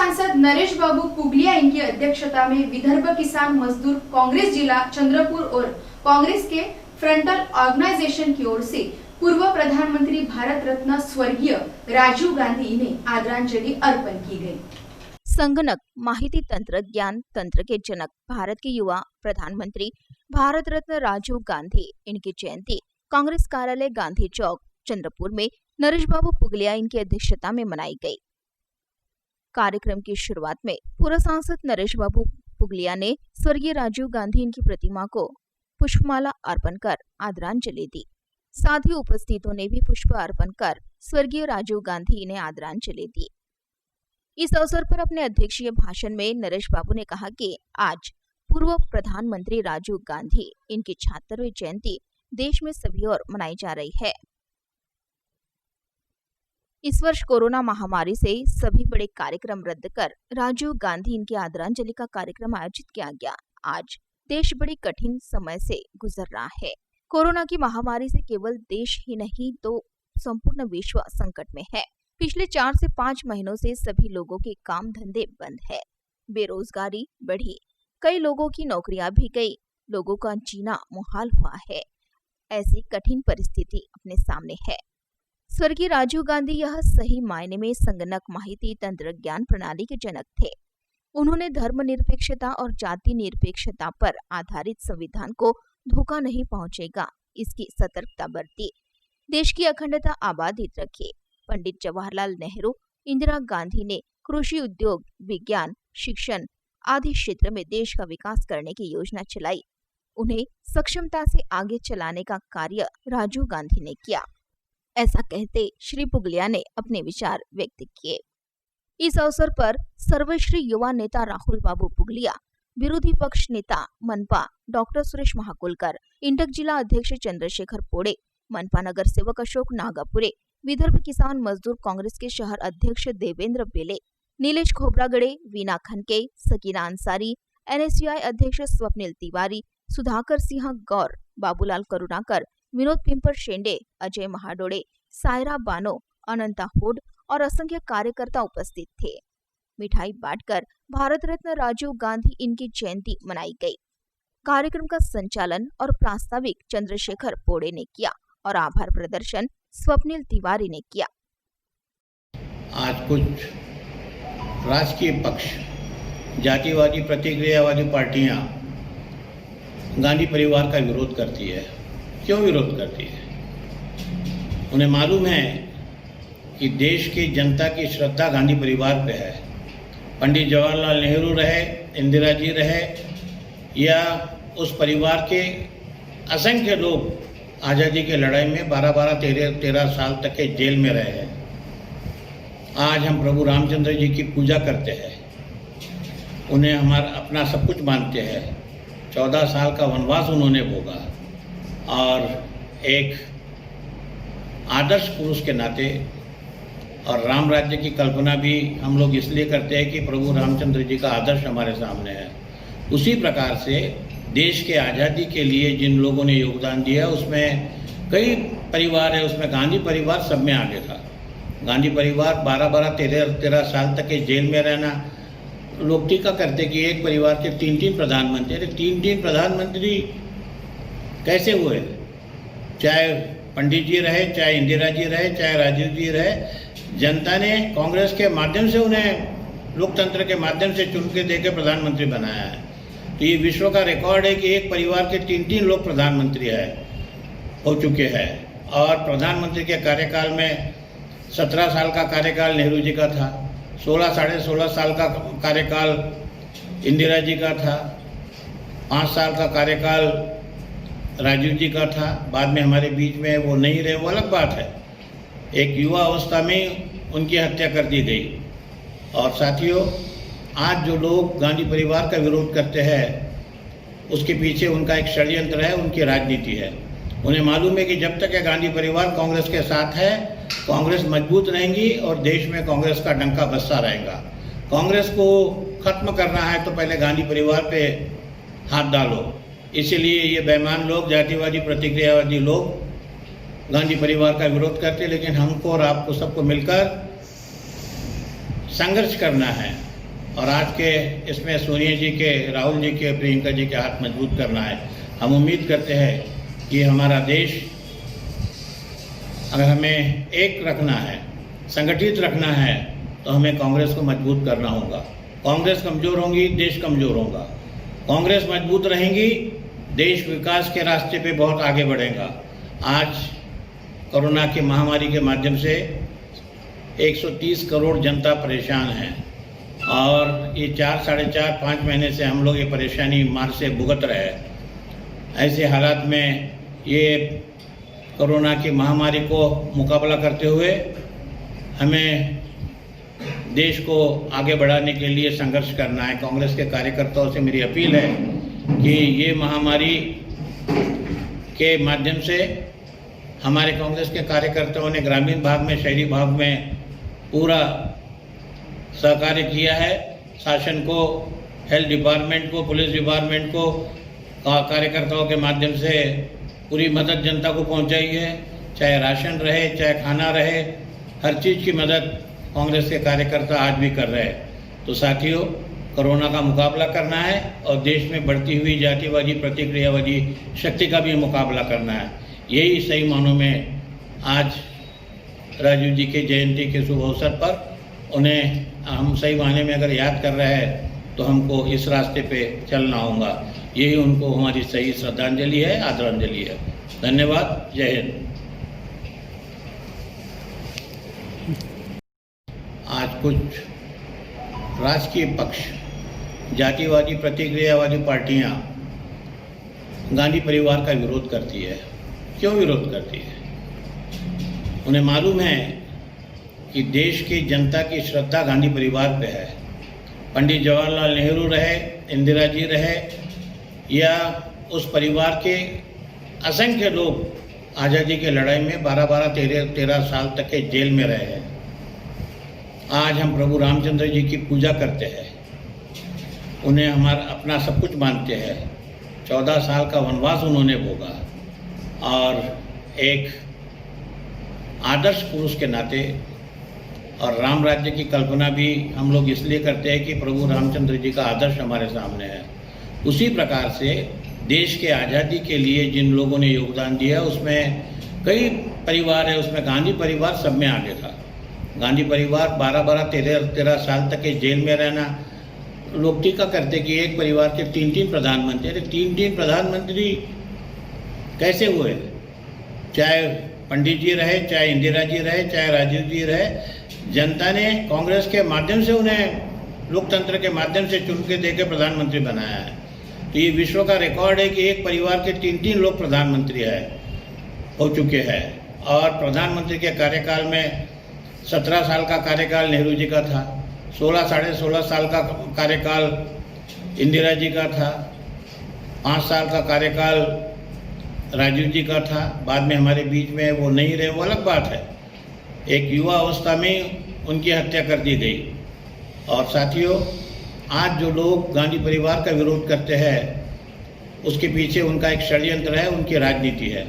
सांसद नरेश बाबू पुगलिया इनकी अध्यक्षता में विदर्भ किसान मजदूर कांग्रेस जिला चंद्रपुर और कांग्रेस के फ्रंटल ऑर्गेनाइजेशन की ओर से पूर्व प्रधानमंत्री भारत रत्न स्वर्गीय राजीव गांधी ने आदरांजलि अर्पण की गई। संगणक माहिती तंत्रज्ञान तंत्र के जनक भारत के युवा प्रधानमंत्री भारत रत्न राजीव गांधी इनकी जयंती कांग्रेस कार्यालय गांधी चौक चंद्रपुर में नरेश बाबू पुगलिया इनकी अध्यक्षता में मनाई गई। कार्यक्रम की शुरुआत में पूर्व सांसद नरेश बाबू पुगलिया ने स्वर्गीय राजीव गांधी इनकी प्रतिमा को पुष्पमाला अर्पण कर आदरांजलि दी। साथ ही उपस्थितों ने भी पुष्प अर्पण कर स्वर्गीय राजीव गांधी ने आदरांजलि दी। इस अवसर पर अपने अध्यक्षीय भाषण में नरेश बाबू ने कहा कि आज पूर्व प्रधानमंत्री राजीव गांधी इनकी 76वीं जयंती देश में सभी ओर मनाई जा रही है। इस वर्ष कोरोना महामारी से सभी बड़े कार्यक्रम रद्द कर राजीव गांधी इनकी आदरांजलि का कार्यक्रम आयोजित किया गया। आज देश बड़ी कठिन समय से गुजर रहा है। कोरोना की महामारी से केवल देश ही नहीं तो संपूर्ण विश्व संकट में है। पिछले 4 से 5 महीनों से सभी लोगों के काम धंधे बंद है, बेरोजगारी बढ़ी, कई लोगों की नौकरियां भी गई, लोगों का जीना मुहाल हुआ है। ऐसी कठिन परिस्थिति अपने सामने है। स्वर्गीय राजीव गांधी यह सही मायने में संगणक माहिती तंत्रज्ञान प्रणाली के जनक थे। उन्होंने धर्मनिरपेक्षता और जाति निरपेक्षता पर आधारित संविधान को धोखा नहीं पहुंचेगा इसकी सतर्कता बरती, देश की अखंडता आबादित रखी। पंडित जवाहरलाल नेहरू, इंदिरा गांधी ने कृषि, उद्योग, विज्ञान, शिक्षण आदि क्षेत्र में देश का विकास करने की योजना चलाई। उन्हें सक्षमता से आगे चलाने का कार्य राजीव गांधी ने किया, ऐसा कहते श्री पुगलिया ने अपने विचार व्यक्त किए। इस अवसर पर सर्वश्री युवा नेता राहुल बाबू पुगलिया, विरोधी पक्ष नेता मनपा डॉक्टर सुरेश महाकुलकर, इंटक जिला अध्यक्ष चंद्रशेखर पोड़े, मनपा नगर सेवक अशोक नागापुरे, विदर्भ किसान मजदूर कांग्रेस के शहर अध्यक्ष देवेंद्र बेले, नीलेश खोब्रागड़े, वीना खनके, सकीना अंसारी, NSUI अध्यक्ष स्वप्निल तिवारी, सुधाकर सिंह गौर, बाबूलाल करुणाकर, विनोद पिंपर शेंडे, अजय महाडोड़े, सायरा बानो, अनंता हुड और असंख्य कार्यकर्ता उपस्थित थे। मिठाई बांटकर भारत रत्न राजीव गांधी इनकी जयंती मनाई गई। कार्यक्रम का संचालन और प्रास्ताविक चंद्रशेखर पोड़े ने किया और आभार प्रदर्शन स्वप्निल तिवारी ने किया। आज कुछ राजकीय पक्ष, जातिवादी प्रतिक्रियावादी पार्टियां गांधी परिवार का विरोध करती है। क्यों विरोध करती है? उन्हें मालूम है कि देश की जनता की श्रद्धा गांधी परिवार पे है। पंडित जवाहरलाल नेहरू रहे, इंदिरा जी रहे या उस परिवार के असंख्य लोग आज़ादी की लड़ाई में 12-12, 13 साल तक के जेल में रहे हैं। आज हम प्रभु रामचंद्र जी की पूजा करते हैं, उन्हें हमारा अपना सब कुछ मानते हैं। 14 साल का वनवास उन्होंने भोगा और एक आदर्श पुरुष के नाते और राम राज्य की कल्पना भी हम लोग इसलिए करते हैं कि प्रभु रामचंद्र जी का आदर्श हमारे सामने है। उसी प्रकार से देश के आज़ादी के लिए जिन लोगों ने योगदान दिया उसमें कई परिवार है, उसमें गांधी परिवार सब में आगे था। गांधी परिवार 12-12, 13 साल तक के जेल में रहना, लोग टीका करते कि एक परिवार के 3 प्रधानमंत्री। अरे 3 प्रधानमंत्री कैसे हुए? चाहे पंडित जी रहे, चाहे इंदिरा जी रहे, चाहे राजीव जी रहे, जनता ने कांग्रेस के माध्यम से उन्हें लोकतंत्र के माध्यम से चुन के देकर प्रधानमंत्री बनाया है। तो ये विश्व का रिकॉर्ड है कि एक परिवार के 3 लोग प्रधानमंत्री हो चुके हैं। और प्रधानमंत्री के कार्यकाल में 17 साल का कार्यकाल नेहरू जी का था, 16 साढ़े 16 साल का कार्यकाल इंदिरा जी का था, 5 साल का कार्यकाल राजीव जी का था। बाद में हमारे बीच में वो नहीं रहे, वो अलग बात है। एक युवा अवस्था में उनकी हत्या कर दी गई। और साथियों, आज जो लोग गांधी परिवार का विरोध करते हैं उसके पीछे उनका एक षड्यंत्र है, उनकी राजनीति है। उन्हें मालूम है कि जब तक ये गांधी परिवार कांग्रेस के साथ है, कांग्रेस मजबूत रहेंगी और देश में कांग्रेस का डंका बजता रहेगा। कांग्रेस को खत्म करना है तो पहले गांधी परिवार पे हाथ डालो। इसीलिए ये बेईमान लोग, जातिवादी प्रतिक्रियावादी लोग गांधी परिवार का विरोध करते, लेकिन हमको और आपको सबको मिलकर संघर्ष करना है। और आज के इसमें सोनिया जी के, राहुल जी के, प्रियंका जी के हाथ मजबूत करना है। हम उम्मीद करते हैं कि हमारा देश, अगर हमें एक रखना है, संगठित रखना है, तो हमें कांग्रेस को मजबूत करना होगा। कांग्रेस कमज़ोर होगी, देश कमज़ोर होगा। कांग्रेस मजबूत रहेंगी, देश विकास के रास्ते पे बहुत आगे बढ़ेगा। आज कोरोना की महामारी के माध्यम से 130 करोड़ जनता परेशान है और ये 4, साढ़े 4, 5 महीने से हम लोग ये परेशानी मार से भुगत रहे हैं। ऐसे हालात में ये कोरोना की महामारी को मुकाबला करते हुए हमें देश को आगे बढ़ाने के लिए संघर्ष करना है। कांग्रेस के कार्यकर्ताओं से मेरी अपील है कि ये महामारी के माध्यम से हमारे कांग्रेस के कार्यकर्ताओं ने ग्रामीण भाग में, शहरी भाग में पूरा सहकार्य किया है। शासन को, हेल्थ डिपार्टमेंट को, पुलिस डिपार्टमेंट को, कार्यकर्ताओं के माध्यम से पूरी मदद जनता को पहुंचाई है। चाहे राशन रहे, चाहे खाना रहे, हर चीज़ की मदद कांग्रेस के कार्यकर्ता आज भी कर रहे हैं। तो साथियों, कोरोना का मुकाबला करना है और देश में बढ़ती हुई जातिवादी, प्रतिक्रियावादी शक्ति का भी मुकाबला करना है। यही सही मानों में आज राजीव जी के जयंती के शुभ अवसर पर उन्हें हम सही मायने में अगर याद कर रहे हैं तो हमको इस रास्ते पे चलना होगा। यही उनको हमारी सही श्रद्धांजलि है, आदरांजलि है। धन्यवाद। जय हिंद। आज कुछ राजकीय पक्ष, जातिवादी, प्रतिक्रियावादी पार्टियां गांधी परिवार का विरोध करती है। क्यों विरोध करती है? उन्हें मालूम है कि देश की जनता की श्रद्धा गांधी परिवार पे है। पंडित जवाहरलाल नेहरू रहे, इंदिरा जी रहे, या उस परिवार के असंख्य लोग आज़ादी की लड़ाई में 12-12, 13 साल तक के जेल में रहे हैं। आज हम प्रभु रामचंद्र जी की पूजा करते हैं, उन्हें हमारा अपना सब कुछ मानते हैं। 14 साल का वनवास उन्होंने भोगा और एक आदर्श पुरुष के नाते, और राम राज्य की कल्पना भी हम लोग इसलिए करते हैं कि प्रभु रामचंद्र जी का आदर्श हमारे सामने है। उसी प्रकार से देश के आज़ादी के लिए जिन लोगों ने योगदान दिया, उसमें कई परिवार है, उसमें गांधी परिवार सब में आगे था। गांधी परिवार 12-12, 13 साल तक के जेल में रहना, लोग टीका करते कि एक परिवार के 3-3 प्रधानमंत्री। अरे 3-3 प्रधानमंत्री कैसे हुए? चाहे पंडित जी रहे, चाहे इंदिरा जी रहे, चाहे राजीव जी रहे, जनता ने कांग्रेस के माध्यम से उन्हें लोकतंत्र के माध्यम से चुन के देकर प्रधानमंत्री बनाया है। तो ये विश्व का रिकॉर्ड है कि एक परिवार के 3-3 लोग प्रधानमंत्री हो चुके हैं। और प्रधानमंत्री के कार्यकाल में 17 साल का कार्यकाल नेहरू जी का था, 16, साढ़े 16 साल का कार्यकाल इंदिरा जी का था, 5 साल का कार्यकाल राजीव जी का था। बाद में हमारे बीच में वो नहीं रहे, वो अलग बात है। एक युवा अवस्था में उनकी हत्या कर दी गई। और साथियों, आज जो लोग गांधी परिवार का विरोध करते हैं, उसके पीछे उनका एक षड्यंत्र है, उनकी राजनीति है।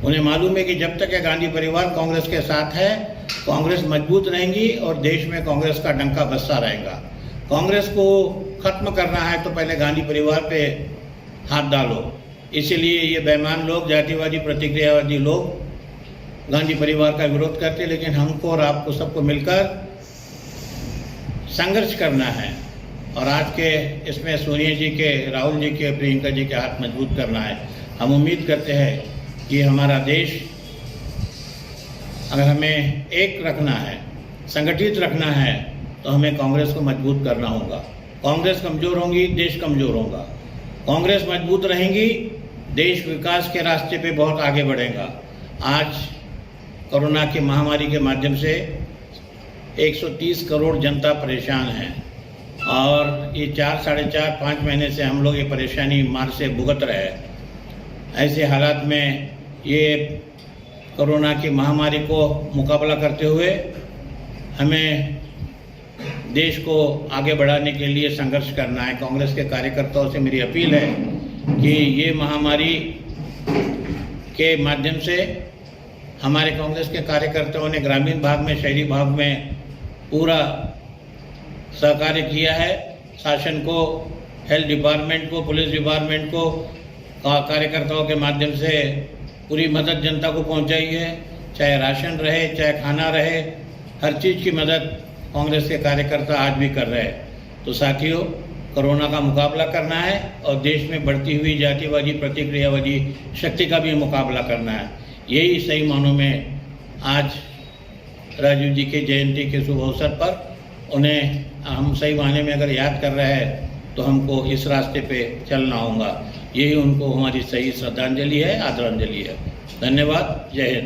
उन्हें मालूम है कि जब तक ये गांधी परिवार कांग्रेस के साथ है, कांग्रेस मजबूत रहेंगी और देश में कांग्रेस का डंका बजता रहेगा। कांग्रेस को खत्म करना है तो पहले गांधी परिवार पे हाथ डालो। इसीलिए ये बेईमान लोग, जातिवादी, प्रतिक्रियावादी लोग गांधी परिवार का विरोध करते, लेकिन हमको और आपको सबको मिलकर संघर्ष करना है। और आज के इसमें सोनिया जी के, राहुल जी के, प्रियंका जी के हाथ मजबूत करना है। हम उम्मीद करते हैं कि हमारा देश, अगर हमें एक रखना है, संगठित रखना है, तो हमें कांग्रेस को मजबूत करना होगा। कांग्रेस कमज़ोर होगी, देश कमज़ोर होगा। कांग्रेस मजबूत रहेंगी, देश विकास के रास्ते पे बहुत आगे बढ़ेगा। आज कोरोना की महामारी के माध्यम से 130 करोड़ जनता परेशान है और ये 4, साढ़े 4, 5 महीने से हम लोग ये परेशानी मार से भुगत रहे हैं। ऐसे हालात में ये कोरोना की महामारी को मुकाबला करते हुए हमें देश को आगे बढ़ाने के लिए संघर्ष करना है। कांग्रेस के कार्यकर्ताओं से मेरी अपील है कि ये महामारी के माध्यम से हमारे कांग्रेस के कार्यकर्ताओं ने ग्रामीण भाग में, शहरी भाग में पूरा सहकार्य किया है। शासन को, हेल्थ डिपार्टमेंट को, पुलिस डिपार्टमेंट को, कार्यकर्ताओं के माध्यम से पूरी मदद जनता को पहुंचाई है। चाहे राशन रहे, चाहे खाना रहे, हर चीज़ की मदद कांग्रेस के कार्यकर्ता आज भी कर रहे हैं। तो साथियों, कोरोना का मुकाबला करना है और देश में बढ़ती हुई जातिवादी प्रतिक्रियावादी शक्ति का भी मुकाबला करना है। यही सही मानों में आज राजीव जी के जयंती के शुभ अवसर पर उन्हें हम सही मायने में अगर याद कर रहे हैं तो हमको इस रास्ते पे चलना होगा। यही उनको हमारी सही श्रद्धांजलि है, आदरांजलि है। धन्यवाद। जय हिंद।